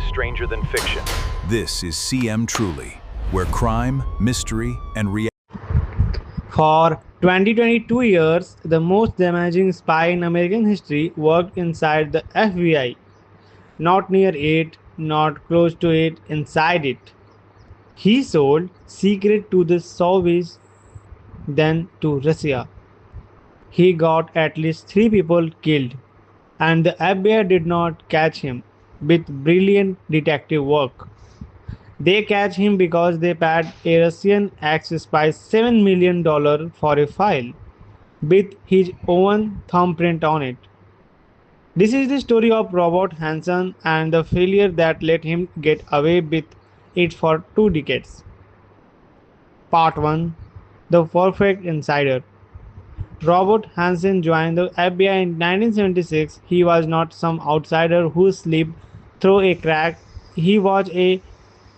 is stranger than fiction. This is CM Truly, where crime, mystery, and reality. For 2022 years, the most damaging spy in American history worked inside the FBI. Not near it, not close to it, inside it. He sold secret to the Soviets, then to Russia. He got at least 3 people killed, and the FBI did not catch him with brilliant detective work. They catch him because they paid a Russian ex-spy $7 million for a file with his own thumbprint on it. This is the story of Robert Hansen and the failure that let him get away with it for 2 decades. Part 1: The Perfect Insider. Robert Hansen joined the FBI in 1976. He was not some outsider who slipped through a crack. He was a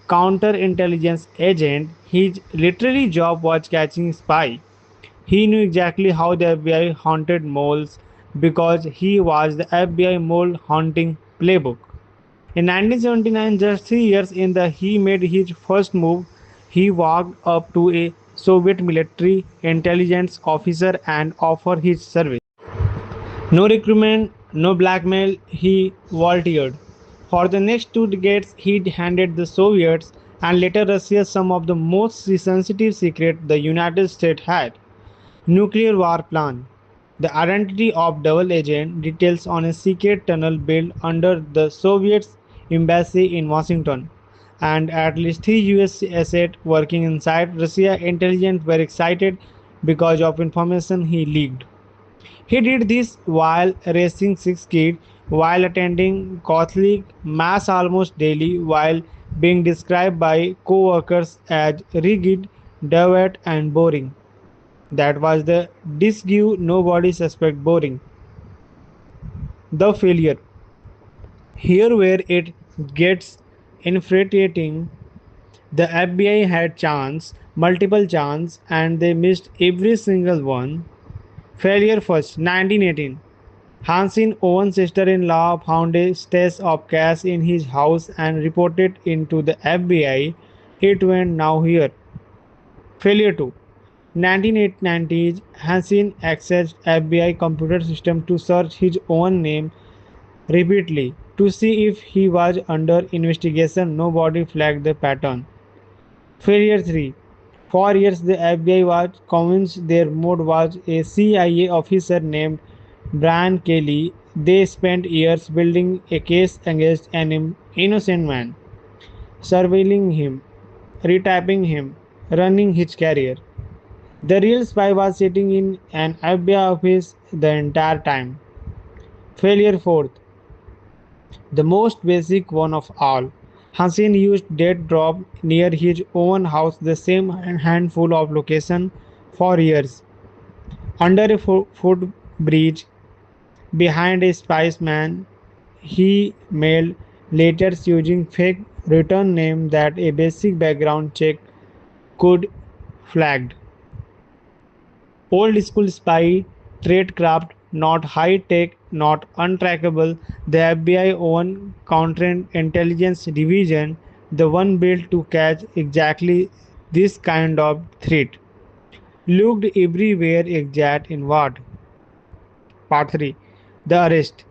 counterintelligence agent. His literary job was catching spies. He knew exactly how the FBI hunted moles because he was the FBI mole hunting playbook. In 1979, just 3 years in the he made his first move. He walked up to a Soviet military intelligence officer and offered his service. No recruitment, no blackmail, he volunteered. For the next 2 decades, he handed the Soviets and later Russia some of the most sensitive secrets the United States had. Nuclear war plan. The identity of double agent details on a secret tunnel built under the Soviet embassy in Washington, and at least 3 US assets working inside Russia intelligence were excited because of information he leaked. He did this while raising 6 kids, while attending Catholic Mass almost daily, while being described by co-workers as rigid, devout, and boring. That was the disgue nobody suspect boring. The failure. Here where it gets infuriating. The FBI had chance, multiple chance, and they missed every single one. Failure first, 1918. Hansin Owen's sister-in-law found a stash of cash in his house and reported it to the FBI. It went now here. Failure 2. 1990s, Hansen accessed FBI computer system to search his own name repeatedly to see if he was under investigation. Nobody flagged the pattern. Failure 3. For years, the FBI was convinced their mode was a CIA officer named Brian Kelly. They spent years building a case against an innocent man, surveilling him, retyping him, running his career. The real spy was sitting in an FBI office the entire time. Failure fourth, the most basic one of all. Hassan used dead drop near his own house, the same handful of location for years. Under a footbridge, behind a spiceman, he mailed letters using fake return name that a basic background check could flagged. Old school spy tradecraft, not high tech, not untrackable. The FBI own counterintelligence division, the one built to catch exactly this kind of threat, looked everywhere except in what? Part 3. The arrest.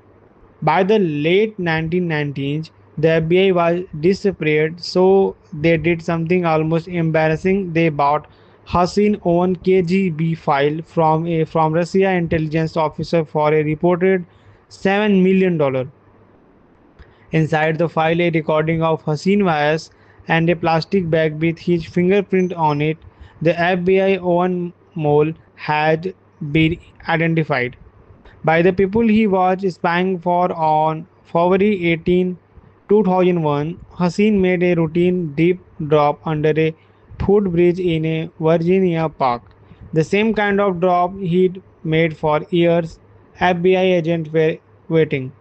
By the late 1990s, the FBI was desperate, so they did something almost embarrassing. They bought Hassan own KGB file from Russia intelligence officer for a reported $7 million. Inside the file, a recording of Hassan Vyas and a plastic bag with his fingerprint on it. The FBI own mole had been identified by the people he was spying for. On February 18, 2001, Hassan made a routine deep drop under a footbridge in a Virginia park. The same kind of drop he'd made for years. FBI agents were waiting.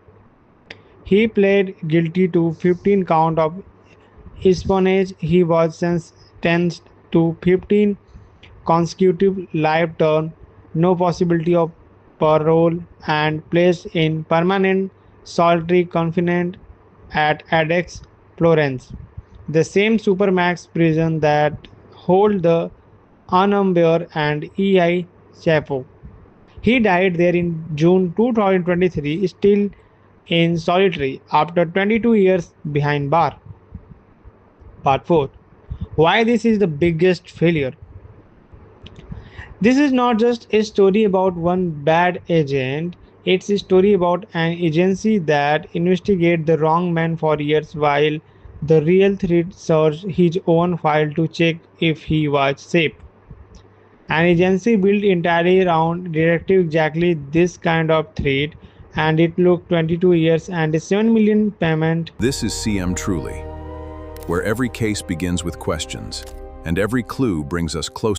He pled guilty to 15 counts of espionage. He was sentenced to 15 consecutive life terms, no possibility of parole, and placed in permanent solitary confinement at Adex Florence, the same supermax prison that hold the Anambur and E.I. Chapo. He died there in June 2023, still in solitary after 22 years behind bar. Part 4. Why this is the biggest failure. This is not just a story about one bad agent, it's a story about an agency that investigated the wrong man for years while the real threat searched his own file to check if he was safe. An agency built entirely around Detective exactly this kind of threat, and it took 22 years and a 7 million payment. This is CM Truly, where every case begins with questions, and every clue brings us closer